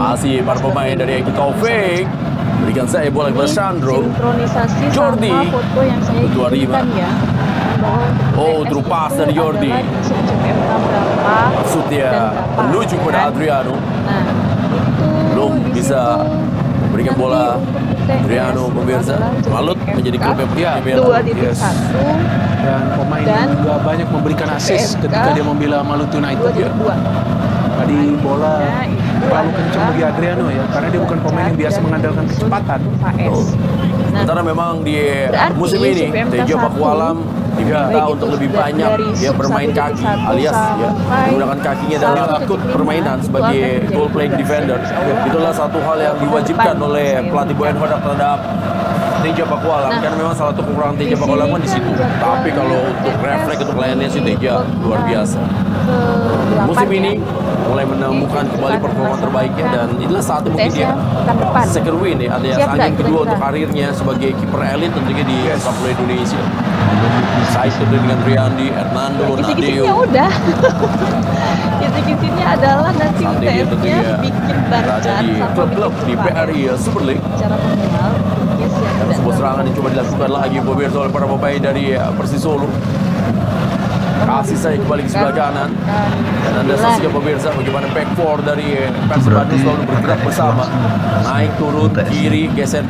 Masih para pemain dari Eki Taufik. Berikan saya bola kepada Sandro. Sinkronisasi Jordi. sama foto yang saya Ketua Rima. kirimkan ya. Bahwa untuk Oh, TPS through pass itu dari Jordi. adalah di CPMK berapa Maksudnya dan berapa, menuju ya kepada kan? Adriano. Nah, itu Belum di bisa situ berikan nanti bola. untuk UTS Adriano pemirsa. adalah Malut CPMK menjadi klub yang Ya, berbeda. 2.1 Dan pemain Dan yang juga banyak memberikan assist CPMK ketika dia membela Malut United ya. 2.2. Tadi bola Nah, itu terlalu kencang adalah bagi Adriano ya, karena dia bukan pemain yang biasa dan mengandalkan menyusun kecepatan. UKS. Nah, Sementara memang di berarti musim ini CPMK Teja 1, Pakualam diminta baik untuk itu lebih sudah banyak dari dia sub bermain 1.1 kaki alias ya sampai menggunakan kakinya dalam 1.5 permainan itu sebagai akan menjadi goal playing tugas defender. saya. Itulah satu hal yang diwajibkan Depan oleh saya pelatih Boyan berikan. Hodak terhadap Teja Pakualam Nah, karena memang salah satu kekurangan Teja di Pakualam kan sini di situ. kan Tapi kalau jadwalnya untuk TPS refleks untuk lainnya sih Teja luar biasa. ke-8 Musim ya. ini mulai menemukan kembali performa terbaiknya dan itulah saatnya mungkin dia pekan depan. second win ya, ada Siap yang nggak kedua kira-kira? untuk karirnya sebagai kiper elit tentunya di sepak bola Indonesia. Saya itu dengan Riyandi, Hernando, Kisi-kisinya Nadeo. udah. Kisi-kisinya adalah nanti Saat ini UTS-nya tentunya bikin berada barcan di sama klub-klub di bikin PRI ya, Super League. secara manual. Ya siap Dan dan sebuah serangan yang coba dilakukan lagi pemirsa oleh para pemain dari Persis Solo. Kasih saya kembali ke sebelah kanan. Dan Anda saksikan pemirsa bagaimana back four dari Persib Bandung selalu bergerak bersama. Naik turun kiri geser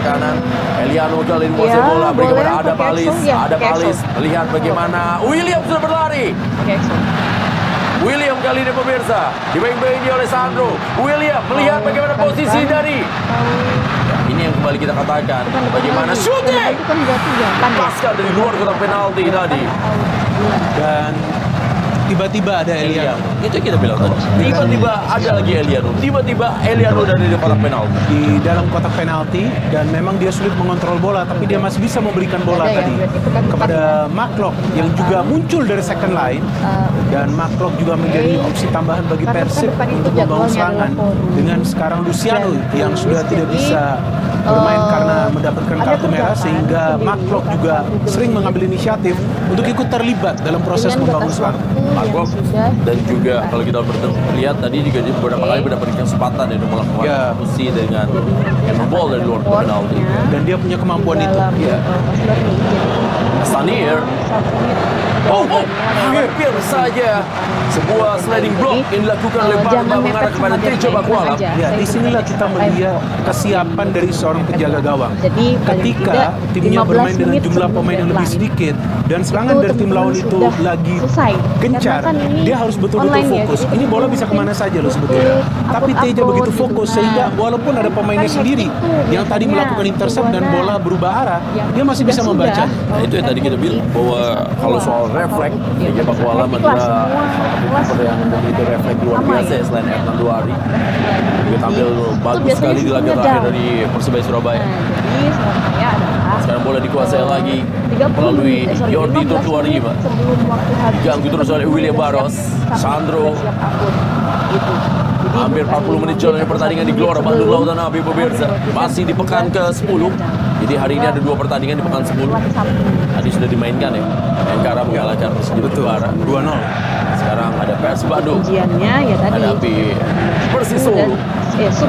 kanan. Eliano kali ini menguasai Ya, bola beri boleh kepada Ada pakai Balis. action, ya, Ada pakai Balis action. melihat bagaimana William sudah berlari. Oke, so. William kali ini pemirsa dibaing-baing dia oleh Sandro. William melihat bagaimana posisi dari ini yang kembali kita katakan bagaimana shooting Itu kan berarti jangan ya. pasca dari luar kotak penalti tadi. Dan tiba-tiba ada Eliano. Eliano Itu yang kita bilang tadi. Tiba-tiba ada lagi Eliano. Tiba-tiba Eliano dari kotak penalti. di dalam kotak penalti dan memang dia sulit mengontrol bola, tapi dia masih bisa memberikan bola Ada ya, tadi berarti pekan depan kepada Marklock yang juga muncul dari second line, dan Marklock juga menjadi opsi tambahan bagi Karena Persib pekan depan itu untuk membangun jadwalnya serangan adalah forum. dengan sekarang Luciano Dan yang sudah tidak jadi, bisa bermain karena mendapatkan ada kartu merah, beberapa sehingga pemilih Marklock atau juga pemilih sering mengambil inisiatif untuk ikut terlibat dalam proses dengan membangun batas serangan. waktu yang Marklock sudah dan juga ditentukan. kalau kita lihat tadi juga dia beberapa kali mendapatkan kesempatan untuk melakukan Ya. posisi dengan hammer ball dari luar kotak penalti. Dan dia punya kemampuan itu. dalam Ya. pas learning jadi Stanier. 1 menit. Oh, hampir saja sebuah sliding block yang dilakukan oleh Barba mengarah kepada Teja Pakualam. Ya, disinilah kita melihat kesiapan dari seorang penjaga gawang. Jadi paling Ketika tidak timnya 15 bermain dengan menit jumlah sebelum pemain yang lebih deadline. sedikit dan serangan dari tim lawan itu sudah lagi selesai. gencar, Karena kan ini dia harus betul-betul online ya, fokus. jadi Ini bola bisa kemana saja loh sebetulnya. Tapi Teja begitu fokus sehingga walaupun ada pemainnya Kan sendiri itu yang tadi biasanya melakukan intercept dan hubungan bola berubah arah, yang dia masih bisa sudah membaca. Nah, itu yang tadi kita bilang bahwa kalau soal refleks, Teja Pakualam adalah salah satu kiper yang memiliki refleks luar biasa ya, selain Hernando Ari. Dia tampil bagus sekali di laga terakhir dari Persebaya Surabaya. Jadi Surabaya adalah Sekarang bola dikuasai lagi 30 melalui menit, Jordi 15 Tortuarima. menit sebelum waktu habis Diganggu terus oleh William Barros, Sampai Sandro. sudah siap akun. Gitu. Jadi Hampir 40 menit jalannya pertandingan di Gelora Bandung Lautan Api pemirsa. Masih di pekan ke-10. Jadi hari ini ada 2 pertandingan di pekan 10. Tadi sudah dimainkan ya. Engkara mengalahkan Persija Jepara 2-0. Sekarang ada Persib Bandung ujiannya ya tadi hadapi Persis Solo.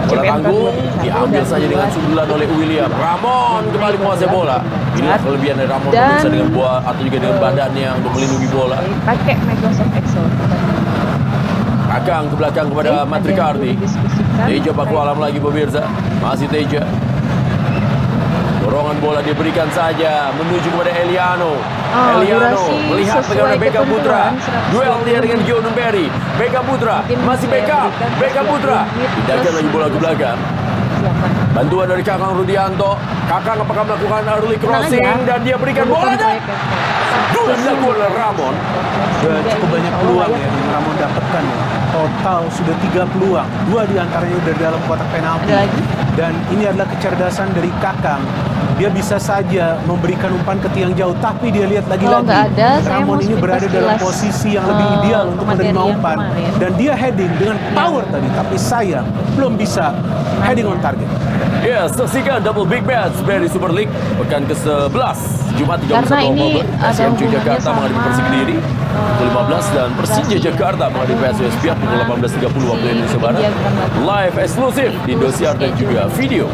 Bola tanggung diambil saja dengan sundulan oleh William. Ramon kembali menguasai bola. Inilah kelebihan dari Ramon Dan- bisa dengan bola atau juga dengan badannya untuk melindungi bola. pakai Microsoft Excel. Kakang ke belakang kepada Matrikardi. Teja Pakualam lagi pemirsa. Masih Teja. Dorongan bola diberikan saja menuju kepada Eliano. Eliano durasi melihat sesuai bagaimana Beckham Putra. ketentuan, Duel dia dengan Gio Numberi. Beckham Putra. Mungkin Masih saya Beckham. berikan Beckham Putra. 30 menit Pindahkan plus lagi bola ke belakang. Siapa? Bantuan dari Kakang Rudianto. Kakang apakah melakukan early crossing Tenang aja. dan dia berikan bola dan dua dilakukan oleh Ramon. Sudah cukup banyak peluang ya yang Ramon dapatkan ya. Total sudah 3 peluang, 2 diantaranya udah dalam kotak penalti. Ada lagi? Dan ini adalah kecerdasan dari Kakang. Dia bisa saja memberikan umpan ke tiang jauh, tapi dia lihat Kalau lagi-lagi nggak ada, saya Ramon mau ini sekilas berada dalam posisi yang lebih ideal untuk materi menerima yang umpan. kemarin. Dan dia heading dengan power tadi, tapi sayang belum bisa heading on target. Ya, saksikan double big match Beri Super League pekan ke-11 Jumat 31 Karena ini Oktober. ada SMC hubungannya Jakarta menghadapi sama, Persik Kediri pukul 15 dan Persija Jakarta menghadapi PSIS Pihak pukul 18.30 waktu Indonesia Barat. Live eksklusif di Indosiar dan juga video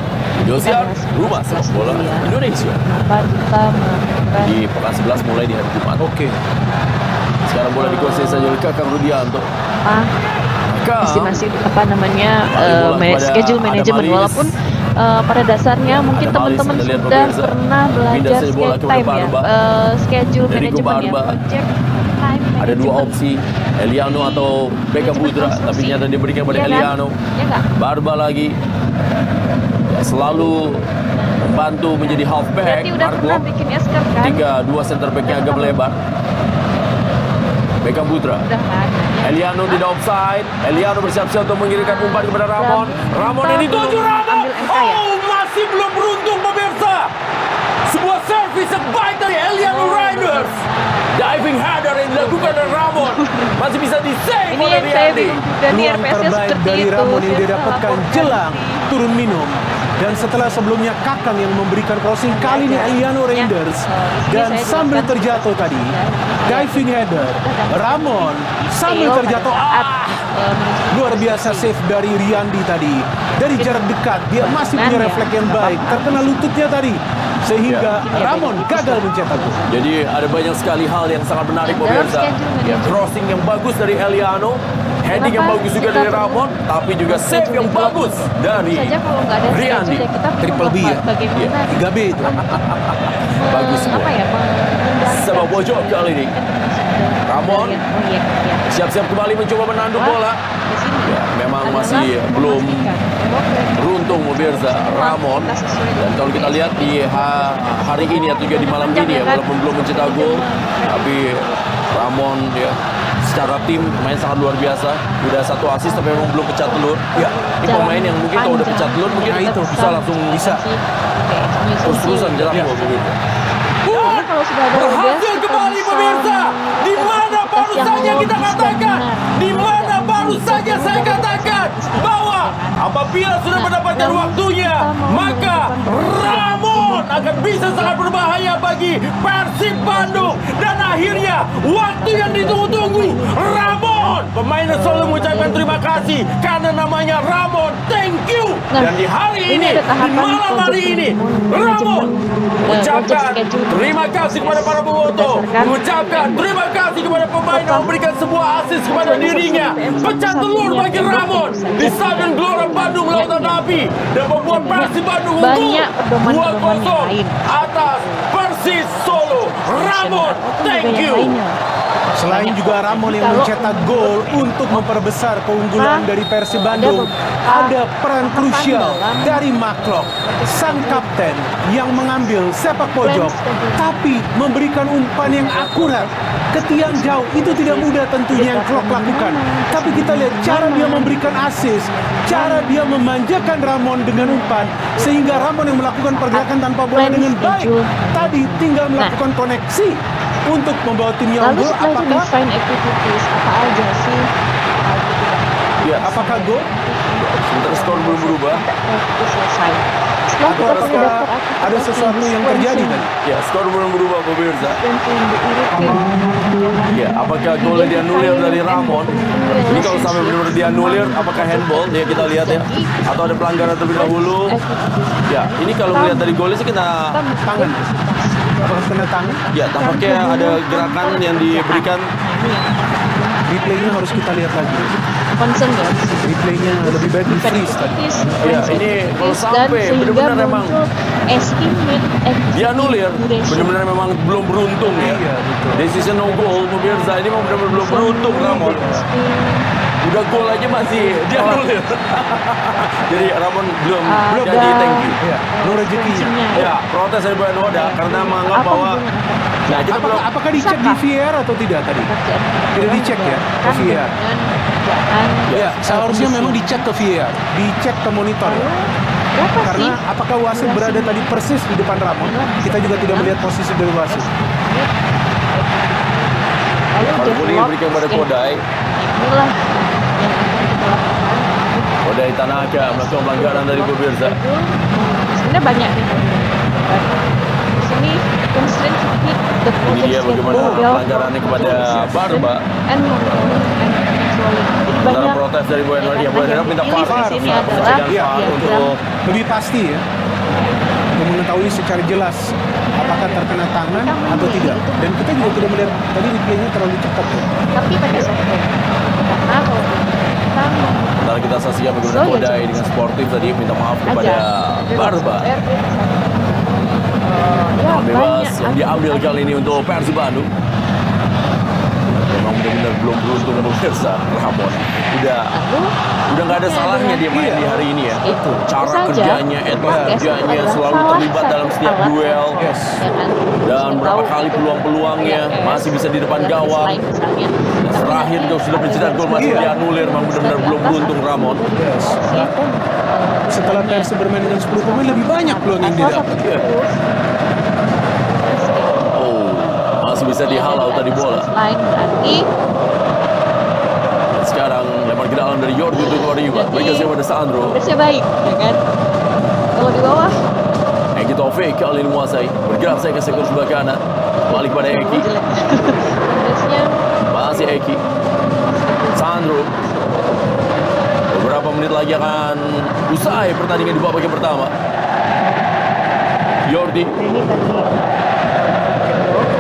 Indosiar Rumah Sepak Bola Indonesia Kenapa kita melakukan di pekan 11 mulai di hari Jumat. Oke. Sekarang bola dikuasai saja oleh Kakang Rudianto. estimasi apa namanya bola kepada schedule management, Adamalis. walaupun pada dasarnya mungkin Adamalis, teman-teman Anda lihat sudah pemirsa. pernah Pindah belajar saja bola schedule kepada time ya, Barba. schedule Dari management ya, Barba. project time Ada dua management. opsi, Eliano atau Beckham Putra, tapi nyata diberikan pada Iya kan? Eliano. Ya nggak? Barba lagi ya, selalu membantu menjadi halfback. Berarti udah Mark pernah Block. bikin esker kan? Ketika dua center backnya agak melebar. Beckham Putra. Udah kan? Eliano tidak offside. Eliano bersiap-siap untuk mengirimkan umpan kepada Ramon. Ramon Kita yang dituju belum Ramon. ambil MK ya? Oh, masih belum beruntung pemirsa. Sebuah servis yang baik dari Eliano Riders. Diving header yang dilakukan oleh Ramon. Masih bisa di-save Ini oleh yang saya Riyadi. bingung juga nih, Peluang RPS-nya terbaik seperti dari itu. Ramon yang Saya didapatkan laporkan. jelang turun minum. Dan setelah sebelumnya Kakang yang memberikan crossing, kali ini Eliano Reinders. Dan sambil terjatuh tadi, diving header, Ramon sambil terjatuh. Luar biasa save dari Riyandi tadi. Dari jarak dekat, dia masih punya refleks yang baik. Terkena lututnya tadi. Sehingga Ramon gagal mencetak gol. Jadi ada banyak sekali hal yang sangat menarik Dalam pemirsa. schedule Ya, management. crossing yang bagus dari Eliano, heading yang Kenapa bagus juga kita dari perlu Ramon, tapi juga save yang bagus dari saja kalau nggak ada Riyandi. schedule ya kita perlu Triple B ya? bagaimana Iya. 3B itu. Bagus apa gol. ya mengendalikan Sebuah pojok kali ini. Ramon. proyek ya. Siap-siap kembali mencoba menanduk bola. Di sini Ya, memang adalah masih belum memastikan bahwa beruntung pemirsa Ramon. Dan kalau kita lihat di hari ini atau juga di malam ini ya, walaupun belum mencetak gol, tapi Ramon ya secara tim main sangat luar biasa. Udah 1 assist tapi memang belum pecah telur. Ya, ini pemain yang mungkin kalau udah pecah telur mungkin Nah, itu bisa langsung bisa. terus-terusan jalan ya. gol begitu. Karena kalau sudah ada Berhasil kita kembali bisa pemirsa. Di mana baru yang saja kita logis dan katakan, benar. di mana baru Bisa saja saya juga katakan istimewa, bahwa ya kan? apabila sudah Nah, mendapatkan lalu waktunya, kita mau maka melakukan Ramon akan bisa sangat berbahaya bagi Persib Bandung. Dan akhirnya waktu yang ditunggu-tunggu, Ramon, pemain yang selalu mengucapkan terima kasih karena namanya Ramon. Thank you. Nah, Dan di hari ini ini, ada di tahapan malam hari project ini, manajemen, Ramon mengucapkan project schedule terima kasih kepada para boboto, berdasarkan mengucapkan terima kasih kepada pemain yang memberikan sebuah assist kepada dirinya. Pecah telur bagi Ramon di Stadion Gelora Bandung Lautan Api dan membuat Persib Bandung unggul banyak pedoman-pedoman yang 2-0 lain. atas Persis Solo. Ramon, thank you. Selain juga Ramon yang mencetak gol untuk memperbesar keunggulan dari Persib Bandung, ada peran krusial dari Maklok, sang kapten yang mengambil sepak pojok, tapi memberikan umpan yang akurat ke tiang jauh. Itu tidak mudah tentunya yang Klok lakukan. Tapi kita lihat cara dia memberikan assist, cara dia memanjakan Ramon dengan umpan, sehingga Ramon yang melakukan pergerakan tanpa bola dengan baik. Tadi tinggal melakukan koneksi untuk membawa timnya Lalu unggul. setelah itu Apakah define activities apa aja sih? Ya, apakah gol sementara skor belum berubah. Itu selesai. Setelah atau kita pakai apakah daftar ada aktivitas sesuatu yang terjadi tadi? Ya, skor belum berubah pemirsa. sequencing, Ya, apakah golnya dianulir dari Ramon? Ini kalau sampai benar-benar dianulir, apakah handball? Ya, kita lihat ya. Atau ada pelanggaran terlebih dahulu? Ya, ini kalau melihat dari golnya sih kena Tangan. Apakah kena tangan? ya, tampaknya ada gerakan yang diberikan. Replaynya harus kita lihat lagi. concern ya. Replaynya lebih baik di freeze tadi. Ya, ini kalau sampai benar-benar memang estimate dianulir, benar-benar memang belum beruntung ya. Iya, betul. Decision no goal, pemirsa ini memang benar-benar belum beruntung Ramon. Udah gol aja masih dianulir. Jadi Ramon belum jadi thank you. Ya, no rezekinya. Ya, protes dari Brian Hoda karena menganggap bahwa nah kita belum Apakah dicek di VAR atau tidak tadi? Tidak dicek ya ke VAR. Ya, seharusnya memang dicek ke VAR, dicek ke monitor ya. Berapa Karena sih? apakah wasit berada tadi persis di depan Ramon? Kita juga tidak melihat posisi dari wasit. Lalu kalau boleh develop diberikan pada skill. Kodai. Inilah yang akan kita lakukan. Odai Tanaka melakukan pelanggaran dari pemirsa. Sebenarnya banyak nih. Di sini constraint to hit the Ini project dia bagaimana schedule pelanggarannya kepada Barba. and monitoring and controlling. Jadi Sementara banyak protes dari Boyan ya kan, Boyan yang minta dipilih VAR, di sini pengecekan adalah VAR diagram untuk Lebih pasti ya, untuk mengetahui secara jelas apakah terkena tangan atau tidak. Dan kita juga tidak melihat tadi replaynya terlalu cepat ya. tapi pakai software. Karena kalau kita mau Sementara kita saksikan bagaimana Kodai dengan sportif tadi minta maaf kepada Barba. Ya, Bebas banyak yang diambil kali ini untuk Persib Bandung. Memang benar-benar belum beruntung pemirsa. Ramon udah nggak ada salahnya dia main di hari ini ya. Itu. Cara Bisa aja. kerjanya, etnik Podcast kerjanya adalah selalu salah terlibat satu dalam setiap alat duel. Yes. ya kan? Dan Sudah berapa tahu kali itu peluang-peluangnya kayak masih bisa di depan dalam gawang. slide misalnya. Tapi Terakhir nanti juga sudah ada pencetak gol garis masih bawah dianulir. Memang yang benar-benar di belum atas beruntung Ramon. Yes. Bahkan setelah Persib bermain dengan 10 pemain lebih banyak peluang yang salah didapat. satu tools Oh, masih bisa dihalau tadi bola. Line berarti Sekarang lempar ke dalam dari Yordi untuk Oriba. Berikan saya pada Sandro. progresnya baik, ya kan? Kalau di bawah Eki Taufik kali ini menguasai. Bergerak saya ke sektor sebelah kanan. Balik pada Eki. jelek. Progresnya Masih Eki. Sandro. Beberapa menit lagi akan usai pertandingan di babak yang pertama. Yordi. ini tadi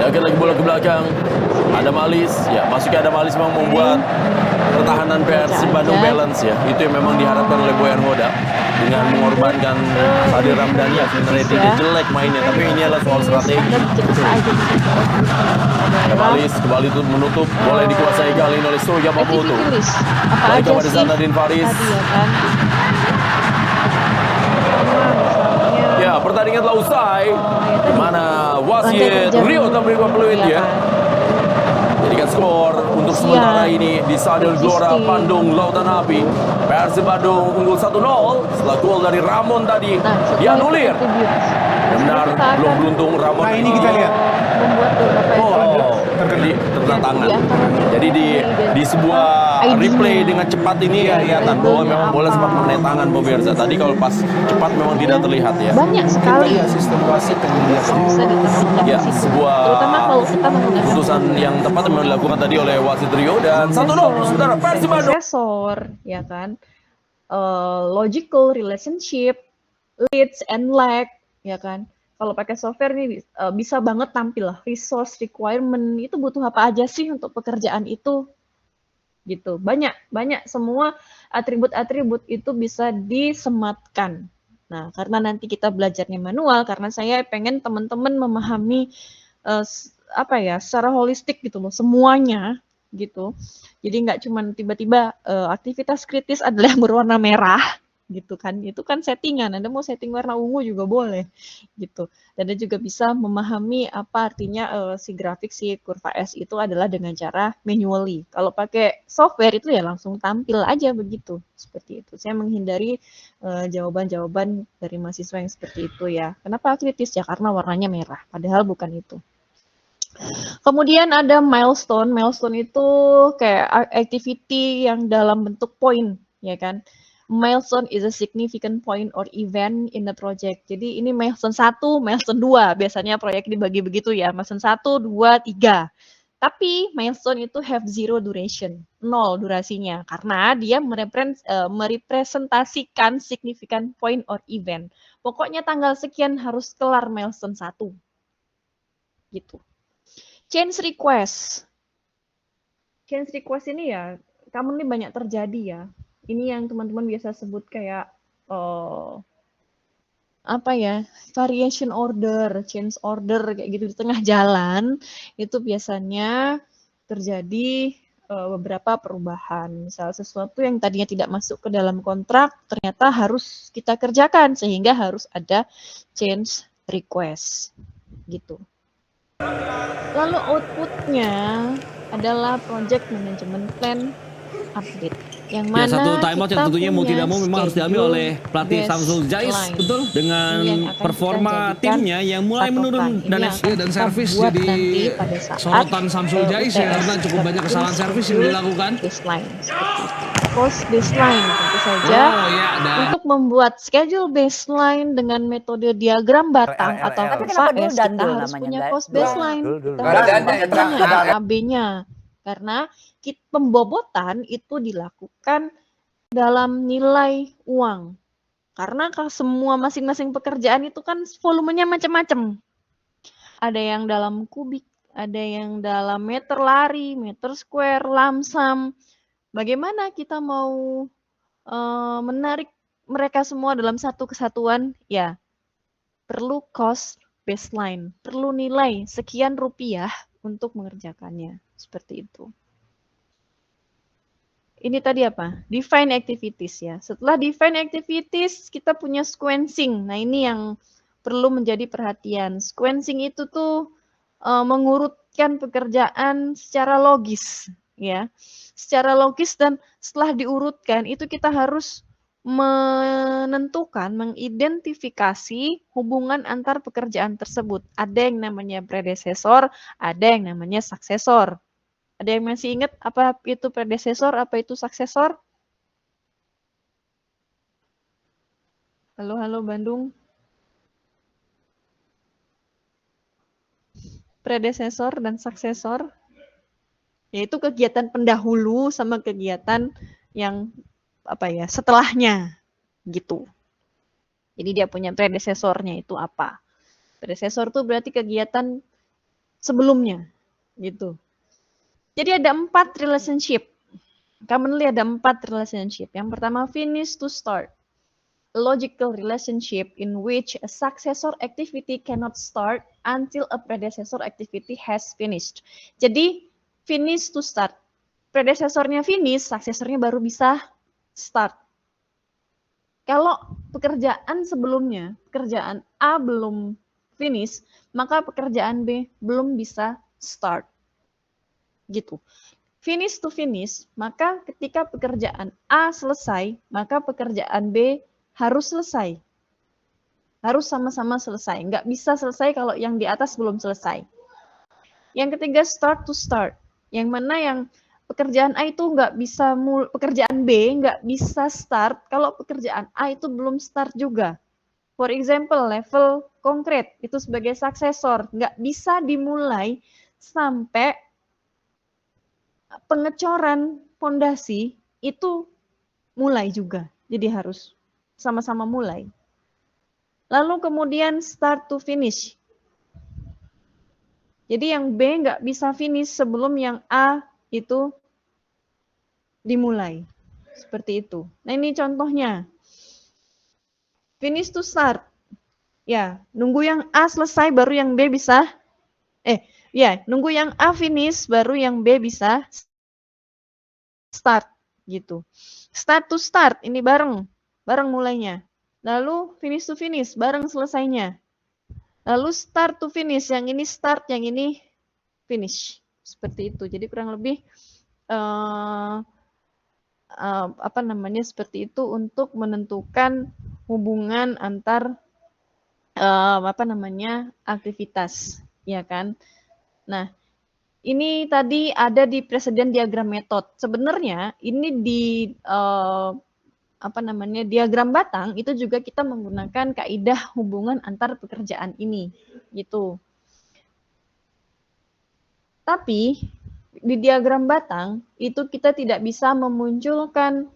Dagan lagi bola ke belakang. Ada Malis. Ya, masuknya ada Malis memang membuat pertahanan Persib Bandung balance ya. Itu yang memang diharapkan oleh Boyan Hoda. Dengan mengorbankan Fadil Ramdhani yang sebenarnya tidak jelek mainnya. Tapi ini adalah soal strategi. Anda bikin bisa aja di situ. Ada Malis kembali untuk menutup bola yang dikuasai kali ini oleh Surya Maputo. Tulis apa Balik aja kepada sih Zanadin Faris. tadi ya kan? Misalnya Ya, pertandingan telah usai. Di mana wasit lantai kerja Rio dulu, Tamrin Peluit ya. ya kan? Jadikan skor untuk Siap. sementara ini di Stadion Gelora Logistik. Bandung Lautan Api. Persib Bandung unggul 1-0 setelah gol dari Ramon tadi Nah, setelah dianulir. itu contribute. Benar, Kita akan belum beruntung Ramon. Nah, ini kita lihat. membuat beberapa Oh, terkena tangan. Jadi di sebuah replay dengan cepat ini kelihatan bahwa memang bola sempat mengenai tangan pemirsa. Tadi kalau pas cepat memang tidak terlihat ya. banyak sekali Kita sistem wasit yang melihat yang bisa ditambahkan Ya, di situ. sebuah Terutama kalau kita menggunakan putusan yang tepat yang dilakukan tadi oleh wasit Rio dan 1-0 saudara Persib Bandung. Sensor, ya kan? Logical relationship, leads and lag, ya kan? Kalau pakai software nih bisa banget tampil lah resource requirement itu butuh apa aja sih untuk pekerjaan itu gitu. Banyak semua atribut-atribut itu bisa disematkan. Nah, karena nanti kita belajarnya manual karena saya pengen teman-teman memahami secara holistik gitu loh semuanya gitu. Jadi nggak cuma tiba-tiba aktivitas kritis adalah yang berwarna merah gitu kan. Itu kan settingan. Anda mau setting warna ungu juga boleh gitu. Dan Anda juga bisa memahami apa artinya si grafik si kurva S itu adalah dengan cara manually. Kalau pakai software itu ya langsung tampil aja begitu. Seperti itu. Saya menghindari jawaban-jawaban dari mahasiswa yang seperti itu ya. Kenapa kritis? Ya karena warnanya merah. Padahal bukan itu. Kemudian ada milestone. Milestone itu kayak activity yang dalam bentuk poin, ya kan? Milestone is a significant point or event in the project. Jadi ini milestone 1, milestone 2. Biasanya proyek dibagi begitu ya. Milestone 1, 2, 3. Tapi milestone itu have zero duration, 0 durasinya. Karena dia merepresentasikan significant point or event. Pokoknya tanggal sekian harus kelar milestone 1. Gitu. Change request. Change request ini ya, kamu ini banyak terjadi ya. Ini yang teman-teman biasa sebut kayak variation order, change order kayak gitu di tengah jalan. Itu biasanya terjadi beberapa perubahan. Misal sesuatu yang tadinya tidak masuk ke dalam kontrak ternyata harus kita kerjakan sehingga harus ada change request. Gitu. Lalu outputnya adalah project management plan update. Yang mana satu timeout yang tentunya mau tidak mau memang harus diambil oleh pelatih Samsul Jais, betul, dengan performa timnya yang mulai menurun dan servis jadi pada saat sorotan Samsul Jais ya karena cukup banyak kesalahan servis yang dilakukan. Baseline seperti itu. cost baseline tentu saja. Oh ya, dan Untuk membuat schedule baseline dengan metode diagram batang atau Tapi kenapa dulu FAS, kita dandul harus namanya? punya Nggak cost dul. baseline. Dul. Kita Nggak harus ada punya RAB-nya. Karena pembobotan itu dilakukan dalam nilai uang. Karena semua masing-masing pekerjaan itu kan volumenya macam-macam. Ada yang dalam kubik, ada yang dalam meter lari, meter square, lamsam. Bagaimana kita mau menarik mereka semua dalam satu kesatuan? Ya, perlu cost baseline, perlu nilai sekian rupiah untuk mengerjakannya. Seperti itu. Ini tadi apa? Define activities ya. Setelah define activities, kita punya sequencing. Nah, ini yang perlu menjadi perhatian. Sequencing itu tuh mengurutkan pekerjaan secara logis, ya. Secara logis, dan setelah diurutkan itu kita harus menentukan, mengidentifikasi hubungan antar pekerjaan tersebut. Ada yang namanya predesesor, ada yang namanya suksesor. Ada yang masih ingat apa itu predesesor, apa itu suksesor? Halo Bandung. Predesesor dan suksesor, yaitu kegiatan pendahulu sama kegiatan yang setelahnya gitu. Jadi dia punya predesesornya itu apa? Predesesor itu berarti kegiatan sebelumnya gitu. Jadi ada 4 relationship. Commonly ada 4 relationship. Yang pertama, finish to start. A logical relationship in which a successor activity cannot start until a predecessor activity has finished. Jadi, finish to start. Predesesornya finish, suksesornya baru bisa start. Kalau pekerjaan sebelumnya, pekerjaan A belum finish, maka pekerjaan B belum bisa start. Gitu. Finish to finish, maka ketika pekerjaan A selesai, maka pekerjaan B harus selesai. Harus sama-sama selesai. Nggak bisa selesai kalau yang di atas belum selesai. Yang ketiga, start to start. Yang mana yang pekerjaan A itu nggak bisa, pekerjaan B nggak bisa start kalau pekerjaan A itu belum start juga. For example, level konkret itu sebagai suksesor. Nggak bisa dimulai sampai pengecoran fondasi itu mulai juga. Jadi harus sama-sama mulai. Lalu kemudian start to finish. Jadi yang B nggak bisa finish sebelum yang A itu dimulai. Seperti itu. Nah, ini contohnya. Finish to start. Ya, nunggu yang A selesai baru yang B bisa. Nunggu yang A finish baru yang B bisa start gitu. Start to start ini bareng mulainya. Lalu finish to finish bareng selesainya. Lalu start to finish, yang ini start, yang ini finish. Seperti itu. Jadi kurang lebih seperti itu untuk menentukan hubungan antar aktivitas, ya kan? Nah, ini tadi ada di presiden diagram method. Sebenarnya ini di diagram batang itu juga kita menggunakan kaidah hubungan antar pekerjaan ini, gitu. Tapi di diagram batang itu kita tidak bisa memunculkan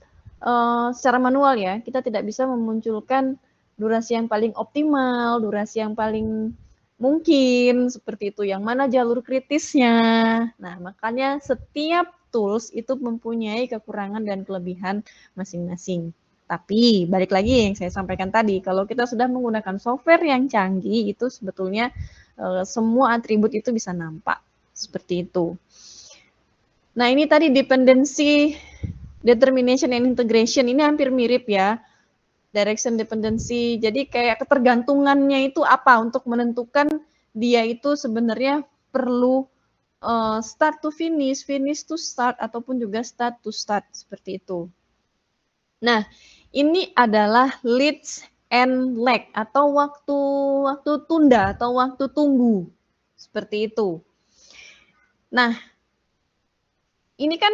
secara manual ya, kita tidak bisa memunculkan durasi yang paling optimal, durasi yang paling mungkin, seperti itu. Yang mana jalur kritisnya. Nah, makanya setiap tools itu mempunyai kekurangan dan kelebihan masing-masing. Tapi, balik lagi yang saya sampaikan tadi, kalau kita sudah menggunakan software yang canggih, itu sebetulnya semua atribut itu bisa nampak. Seperti itu. Nah, ini tadi dependency, determination, and integration. Ini hampir mirip ya. Direction dependency. Jadi kayak ketergantungannya itu apa untuk menentukan dia itu sebenarnya perlu start to finish, finish to start, ataupun juga start to start. Seperti itu. Nah, ini adalah leads and lag atau waktu tunda atau waktu tunggu. Seperti itu. Nah, ini kan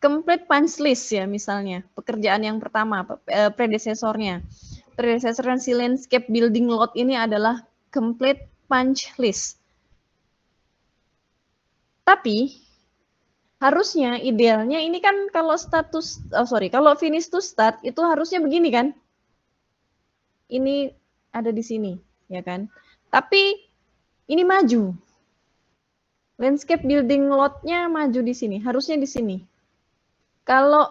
complete punch list ya misalnya, pekerjaan yang pertama, predesesornya. Predesesor si landscape building lot ini adalah complete punch list. Tapi harusnya idealnya ini kan kalau kalau finish to start itu harusnya begini kan? Ini ada di sini, ya kan? Tapi ini maju. Landscape building lot-nya maju di sini, harusnya di sini. Kalau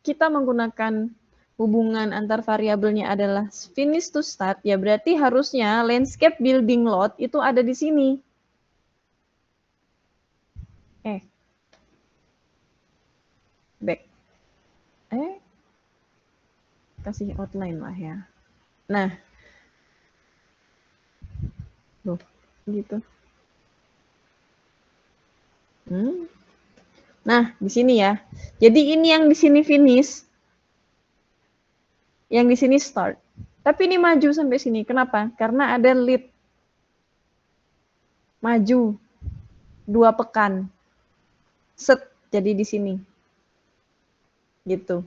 kita menggunakan hubungan antar variabelnya adalah finish to start, ya berarti harusnya landscape building lot itu ada di sini. Back. Kasih outline lah ya. Nah. Loh, gitu. Nah, di sini ya. Jadi ini yang di sini finish. Yang di sini start. Tapi ini maju sampai sini. Kenapa? Karena ada lead. Maju 2 pekan. Set, jadi di sini. Gitu.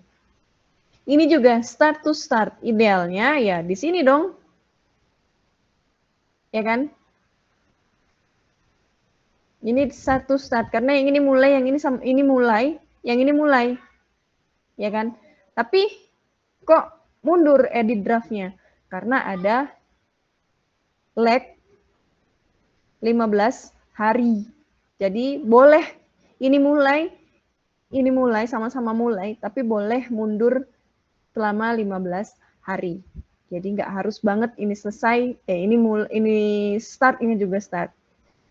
Ini juga start to start. Idealnya ya di sini dong. Ya kan? Ini start to start. Karena yang ini mulai, yang ini mulai, yang ini mulai. Ya kan? Tapi kok mundur edit draftnya? Karena ada lag 15 hari. Jadi boleh ini mulai sama-sama mulai, tapi boleh mundur selama 15 hari. Jadi nggak harus banget ini selesai, ini start, ini juga start.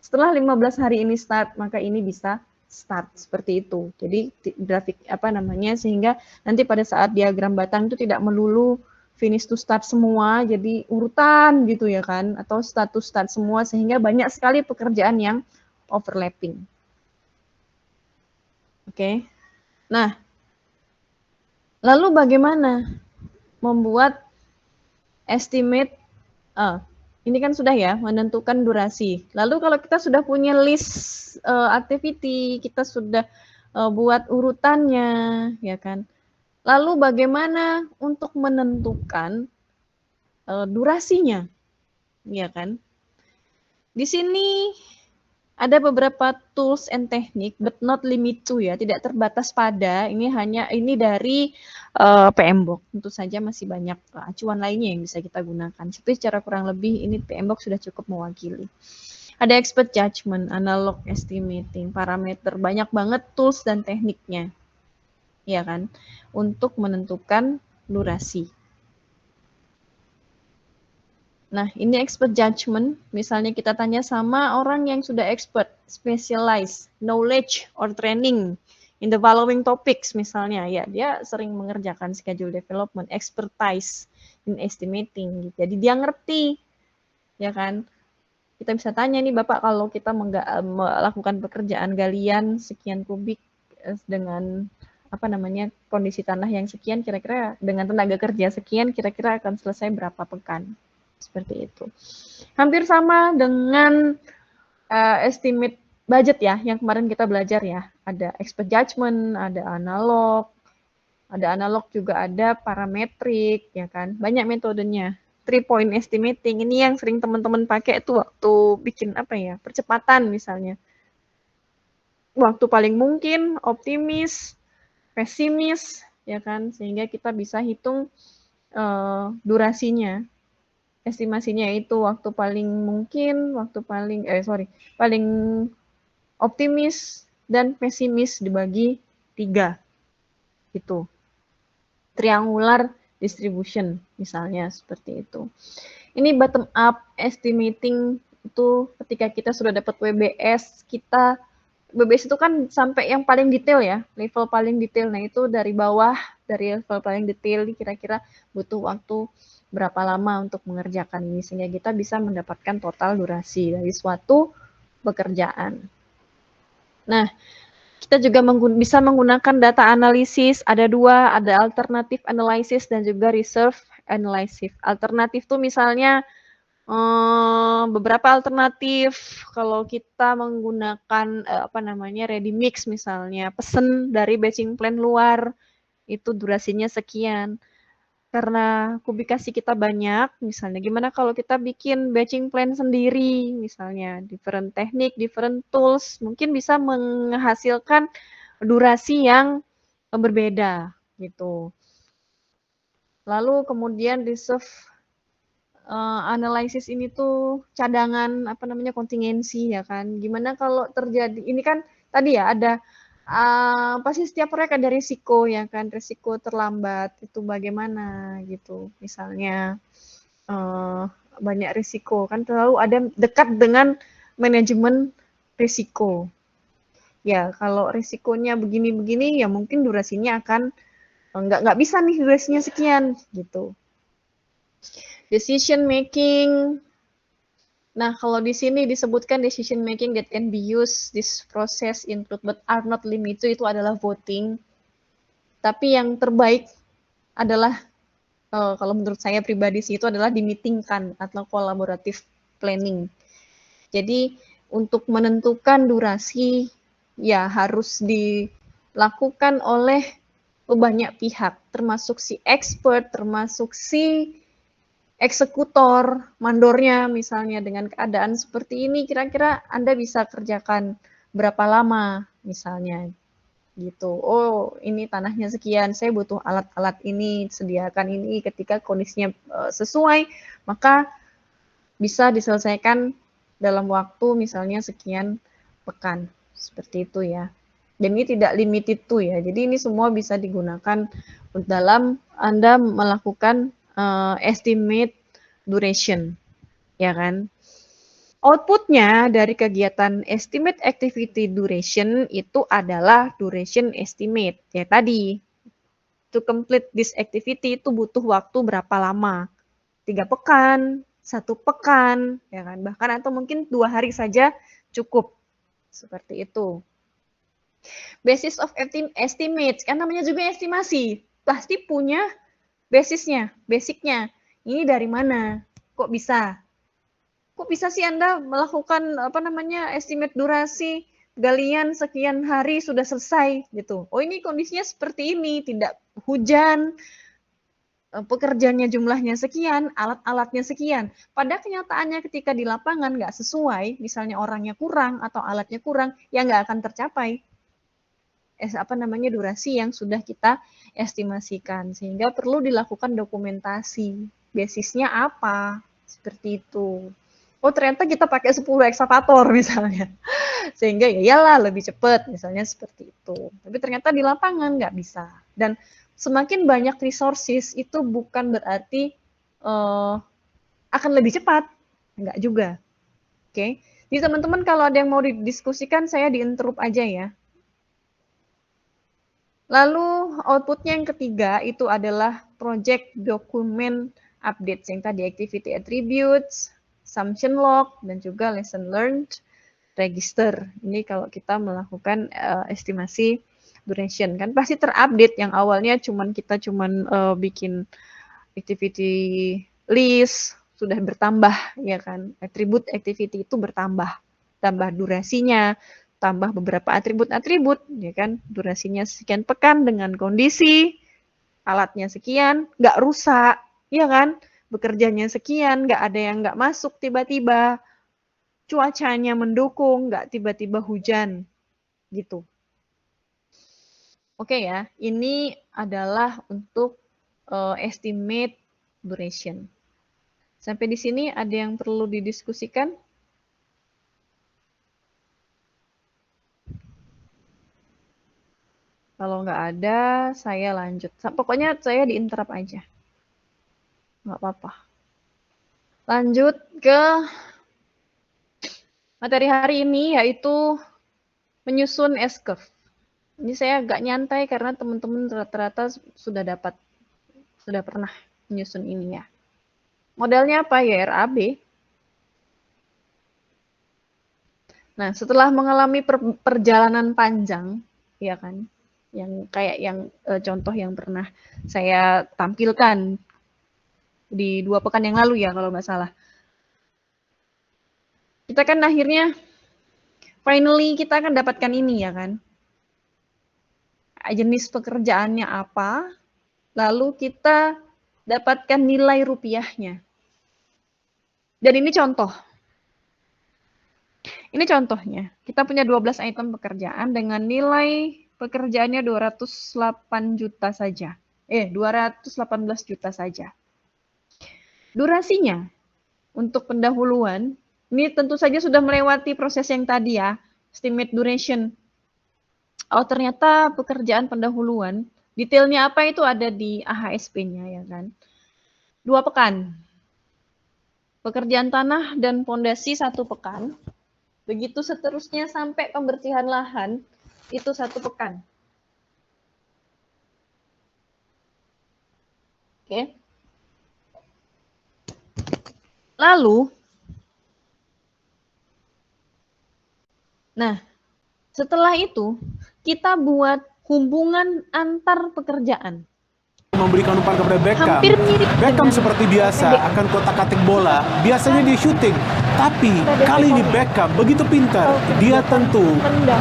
Setelah 15 hari ini start, maka ini bisa start seperti itu. Jadi grafik sehingga nanti pada saat diagram batang itu tidak melulu finish to start semua, jadi urutan gitu ya kan, atau start to start semua, sehingga banyak sekali pekerjaan yang overlapping. Oke. Nah, lalu bagaimana membuat estimate? Ini kan sudah ya, menentukan durasi. Lalu kalau kita sudah punya list activity, kita sudah buat urutannya, ya kan? Lalu bagaimana untuk menentukan durasinya, ya kan? Di sini ada beberapa tools and teknik, but not limit to ya, tidak terbatas pada. Ini dari PMBOK. Tentu saja masih banyak acuan lainnya yang bisa kita gunakan. Tapi secara kurang lebih ini PMBOK sudah cukup mewakili. Ada expert judgment, analog estimating, parameter, banyak banget tools dan tekniknya, ya kan, untuk menentukan durasi. Nah, ini expert judgment, misalnya kita tanya sama orang yang sudah expert, specialized, knowledge or training in the following topics misalnya, ya dia sering mengerjakan schedule development, expertise in estimating, jadi dia ngerti, ya kan. Kita bisa tanya nih Bapak, kalau kita melakukan pekerjaan galian sekian kubik dengan kondisi tanah yang sekian, kira-kira dengan tenaga kerja sekian, kira-kira akan selesai berapa pekan. Seperti itu. Hampir sama dengan estimate budget ya, yang kemarin kita belajar ya. Ada expert judgment, ada analog juga ada parametrik, ya kan. Banyak metodenya. 3-point estimating, ini yang sering teman-teman pakai itu waktu bikin percepatan misalnya. Waktu paling mungkin, optimis, pesimis, ya kan, sehingga kita bisa hitung durasinya. Estimasinya itu waktu paling mungkin, paling optimis dan pesimis dibagi 3. Gitu. Triangular distribution misalnya seperti itu. Ini bottom up estimating itu ketika kita sudah dapat WBS, WBS itu kan sampai yang paling detail ya, level paling detail. Nah, itu dari bawah, dari level paling detail kira-kira butuh waktu berapa lama untuk mengerjakan ini, sehingga kita bisa mendapatkan total durasi dari suatu pekerjaan. Nah, kita juga bisa menggunakan data analisis, ada 2, ada alternative analysis dan juga reserve analysis. Alternatif tuh misalnya beberapa alternatif kalau kita menggunakan, ready mix misalnya, pesen dari batching plan luar, itu durasinya sekian. Karena publikasi kita banyak, misalnya gimana kalau kita bikin batching plan sendiri, misalnya different teknik, different tools, mungkin bisa menghasilkan durasi yang berbeda gitu. Lalu kemudian reserve analisis ini tuh cadangan kontingensi ya kan. Gimana kalau terjadi ini kan tadi ya ada pasti setiap proyek ada risiko ya kan, risiko terlambat itu bagaimana gitu. Misalnya banyak risiko kan selalu ada dekat dengan manajemen risiko. Ya kalau risikonya begini-begini ya mungkin durasinya akan nggak bisa nih durasinya sekian gitu. Decision making. Nah, kalau di sini disebutkan decision making that can be used, this process include but are not limited, itu adalah voting. Tapi yang terbaik adalah, kalau menurut saya pribadi sih, itu adalah dimeetingkan atau collaborative planning. Jadi, untuk menentukan durasi, ya harus dilakukan oleh banyak pihak, termasuk si expert, termasuk si eksekutor, mandornya misalnya dengan keadaan seperti ini kira-kira Anda bisa kerjakan berapa lama misalnya gitu. Oh, ini tanahnya sekian, saya butuh alat-alat ini, sediakan ini ketika kondisinya sesuai, maka bisa diselesaikan dalam waktu misalnya sekian pekan. Seperti itu ya. Dan ini tidak limited to ya. Jadi ini semua bisa digunakan dalam Anda melakukan estimate duration, ya kan? Outputnya dari kegiatan estimate activity duration itu adalah duration estimate. Ya tadi, to complete this activity itu butuh waktu berapa lama? 3 pekan, 1 pekan, ya kan? Bahkan atau mungkin 2 hari saja cukup. Seperti itu. Basis of estimate, kan namanya juga estimasi. Pasti punya basisnya, basicnya. Ini dari mana? Kok bisa? Kok bisa sih Anda melakukan estimate durasi galian sekian hari sudah selesai gitu. Oh ini kondisinya seperti ini, tidak hujan, pekerjanya jumlahnya sekian, alat-alatnya sekian. Pada kenyataannya ketika di lapangan nggak sesuai, misalnya orangnya kurang atau alatnya kurang, ya nggak akan tercapai durasi yang sudah kita estimasikan. Sehingga perlu dilakukan dokumentasi. Basisnya apa? Seperti itu. Oh ternyata kita pakai 10 ekskavator misalnya. Sehingga ya iyalah lebih cepat misalnya seperti itu. Tapi ternyata di lapangan nggak bisa. Dan semakin banyak resources itu bukan berarti akan lebih cepat. Enggak juga. Oke. Jadi teman-teman kalau ada yang mau didiskusikan saya di-interrupt aja ya. Lalu outputnya yang ketiga itu adalah project document updates yang tadi activity attributes, assumption log, dan juga lesson learned register. Ini kalau kita melakukan estimasi duration kan pasti terupdate yang awalnya kita cuman bikin activity list sudah bertambah ya kan atribut activity itu bertambah tambah durasinya tambah beberapa atribut-atribut ya kan durasinya sekian pekan dengan kondisi alatnya sekian nggak rusak ya kan bekerjanya sekian nggak ada yang nggak masuk tiba-tiba cuacanya mendukung nggak tiba-tiba hujan gitu. Oke ya, ini adalah untuk estimate duration. Sampai di sini ada yang perlu didiskusikan? Kalau nggak ada, saya lanjut. Pokoknya saya di-interrupt aja. Nggak apa-apa. Lanjut ke materi hari ini, yaitu menyusun S-curve. Ini saya agak nyantai karena teman-teman rata-rata sudah pernah menyusun ini ya. Modelnya apa ya? RAB. Nah, setelah mengalami perjalanan panjang, ya kan, yang kayak contoh yang pernah saya tampilkan di 2 pekan yang lalu ya kalau nggak salah. Kita kan akhirnya finally kita akan dapatkan ini ya kan. Jenis pekerjaannya apa, lalu kita dapatkan nilai rupiahnya. Dan ini contoh. Ini contohnya. Kita punya 12 item pekerjaan dengan nilai pekerjaannya 208 juta saja. 218 juta saja. Durasinya untuk pendahuluan, ini tentu saja sudah melewati proses yang tadi ya, estimate duration. Oh, ternyata pekerjaan pendahuluan, detailnya apa itu ada di AHSP-nya ya kan. 2 pekan. Pekerjaan tanah dan pondasi 1 pekan. Begitu seterusnya sampai pembersihan lahan, itu 1 pekan. Oke. Lalu, nah, setelah itu, kita buat hubungan antar pekerjaan. Memberikan umpan kepada Beckham. Hampir mirip Beckham dengan seperti biasa PDB. akan kotak-katik bola. Biasanya dia syuting. Tapi kali ini Beckham begitu pintar. Dia tentu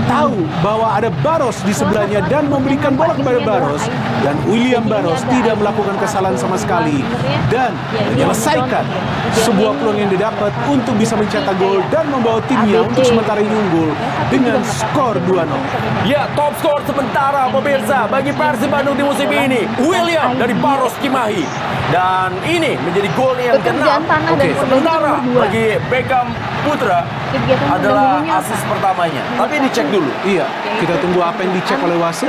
tahu bahwa ada Barros di sebelahnya dan memberikan bola kepada Barros. Dan William Barros tidak melakukan kesalahan sama sekali. Dan menyelesaikan sebuah peluang yang didapat untuk bisa mencetak gol dan membawa timnya untuk sementara ini unggul dengan skor 2-0. Ya, top skor sementara pemirsa bagi Persib Bandung di musim ini, William dari Barros Cimahi. Dan ini menjadi gol yang Pekerjaan ke-6. tanah dan pondasi Sementara nomor 2. bagi Beckham Putra Kegiatan adalah pendahulunya apa? asis pertamanya. Tapi dicek dulu. Iya, kita tunggu apa yang dicek oleh wasit.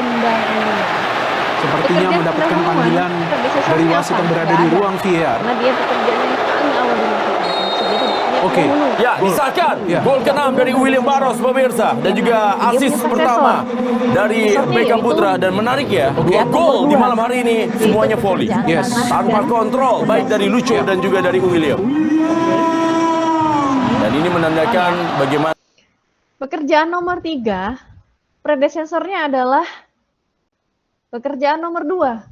Sepertinya Pekerjaan mendapatkan pendahuluan, panggilan predecessornya dari wasit apa? yang berada Nggak di ada. ruang VAR. Karena dia pekerjaan yang paling awal dilakukan. Jadi dia Oke. pendahulu. Ya, disahkan Ya. gol ke-6 dari William Barros pemirsa dan juga asis punya pertama suksesor. dari Suksesor Beckham yaitu Putra. Dan menarik ya, dua pekerjaan gol nomor di dua. malam hari ini semuanya volley. Pekerjaan Yes. tanah Tanpa dan kontrol baik dari Lucho dan juga dari William. Dan ini menandakan bagaimana Pekerjaan nomor 3, predesesornya adalah pekerjaan nomor 2.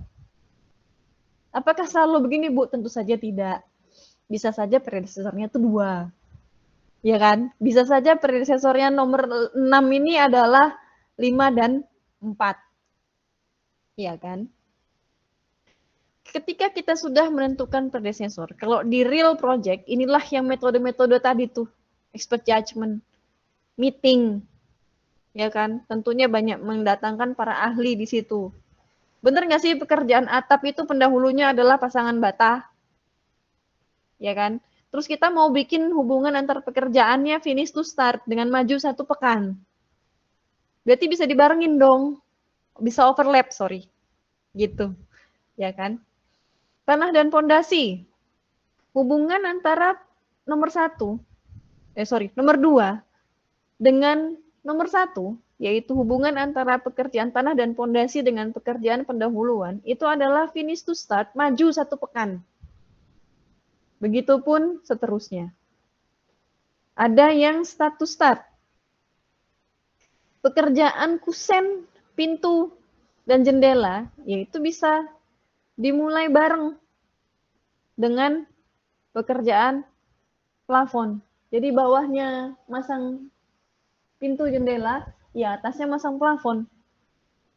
Apakah selalu begini, Bu? Tentu saja tidak. Bisa saja predesesornya itu 2. Ya kan? Bisa saja predesesornya nomor 6 ini adalah 5 dan 4. Ya kan? Ketika kita sudah menentukan predesesor, kalau di real project, inilah yang metode-metode tadi tuh, expert judgment, meeting, ya kan? Tentunya banyak mendatangkan para ahli di situ. Bener nggak sih pekerjaan atap itu pendahulunya adalah pasangan bata? Ya kan? Terus kita mau bikin hubungan antar pekerjaannya finish to start dengan maju 1 pekan. Berarti bisa dibarengin dong. Bisa overlap, sorry. Gitu. Ya kan? Tanah dan pondasi. Hubungan antara nomor 2 dengan nomor 1, yaitu hubungan antara pekerjaan tanah dan pondasi dengan pekerjaan pendahuluan, itu adalah finish to start, maju 1 pekan. Begitupun seterusnya. Ada yang start to start. Pekerjaan kusen, pintu, dan jendela, yaitu bisa dimulai bareng dengan pekerjaan plafon. Jadi bawahnya masang pintu jendela, ya atasnya masang plafon.